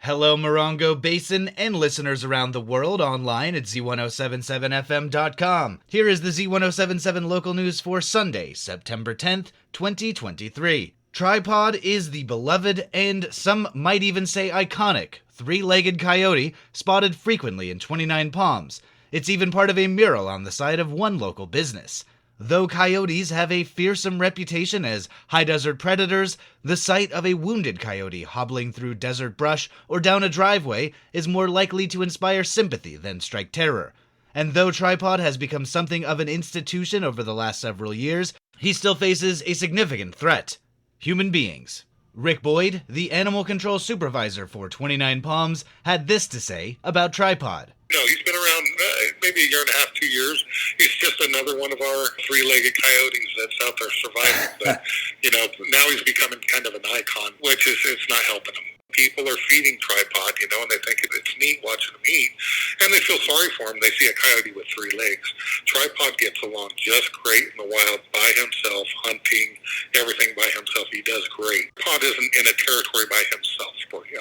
Hello, Morongo Basin and listeners around the world online at Z107.7fm.com. Here is the Z107.7 local news for Sunday, September 10th, 2023. Tripod is the beloved and some might even say iconic three-legged coyote spotted frequently in 29 Palms. It's even part of a mural on the side of one local business. Though coyotes have a fearsome reputation as high desert predators, the sight of a wounded coyote hobbling through desert brush or down a driveway is more likely to inspire sympathy than strike terror. And though Tripod has become something of an institution over the last several years, he still faces a significant threat: human beings. Rick Boyd, the animal control supervisor for 29 Palms, had this to say about Tripod. No, he's been around maybe a year and a half, 2 years. He's just another one of our three-legged coyotes that's out there surviving. But, now he's becoming kind of an icon, which is it's not helping him. People are feeding Tripod, and they think it's neat watching him eat, and they feel sorry for him. They see a coyote with three legs. Tripod gets along just great in the wild by himself, hunting, everything by himself. He does great. Tripod isn't in a territory by himself.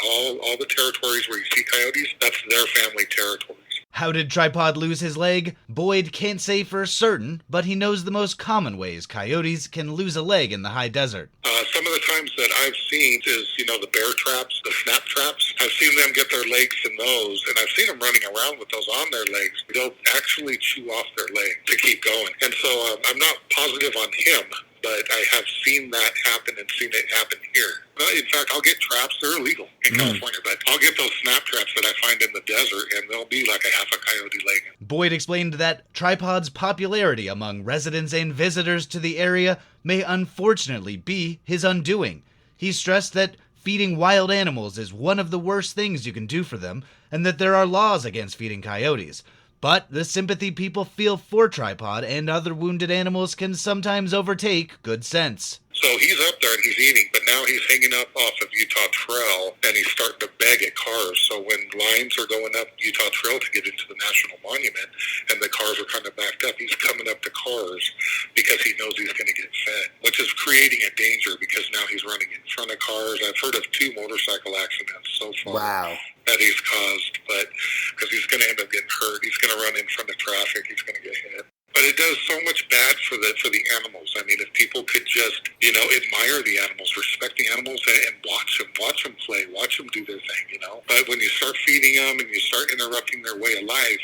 All the territories where you see coyotes, that's their family territories. How did Tripod lose his leg? Boyd can't say for certain, but he knows the most common ways coyotes can lose a leg in the high desert. Some of the times that I've seen is, the bear traps, the snap traps. I've seen them get their legs in those, and I've seen them running around with those on their legs. They'll actually chew off their leg to keep going. And so I'm not positive on him, but I have seen that happen and seen it happen here. In fact, I'll get traps. They're illegal in California, but I'll get those snap traps that I find in the desert, and they'll be like a half a coyote leg. Boyd explained that Tripod's popularity among residents and visitors to the area may unfortunately be his undoing. He stressed that feeding wild animals is one of the worst things you can do for them, and that there are laws against feeding coyotes. But the sympathy people feel for Tripod and other wounded animals can sometimes overtake good sense. So he's up there and he's eating, but now he's hanging up off of Utah Trail, and he's starting to beg at cars. So when lines are going up Utah Trail to get into the National Monument, and the cars are kind of backed up, he's coming up to cars because he knows he's going to get fed, which is creating a danger because now he's running in front of cars. I've heard of 2 motorcycle accidents so far. Wow. That he's caused, but because he's going to end up getting hurt. He's going to run in front of traffic. He's going to get hit. But it does so much bad for the animals. I mean, if people could just, admire the animals, respect the animals, and watch them play, watch them do their thing, But when you start feeding them and you start interrupting their way of life,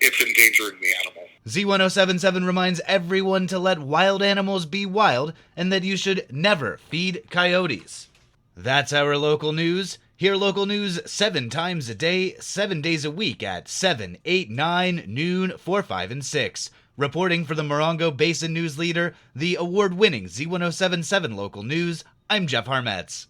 it's endangering the animal. Z107.7 reminds everyone to let wild animals be wild and that you should never feed coyotes. That's our local news. Hear local news 7 times a day, 7 days a week at 7, 8, 9, noon, 4, 5, and 6. Reporting for the Morongo Basin News Leader, the award-winning Z107.7 local news, I'm Jeff Harmetz.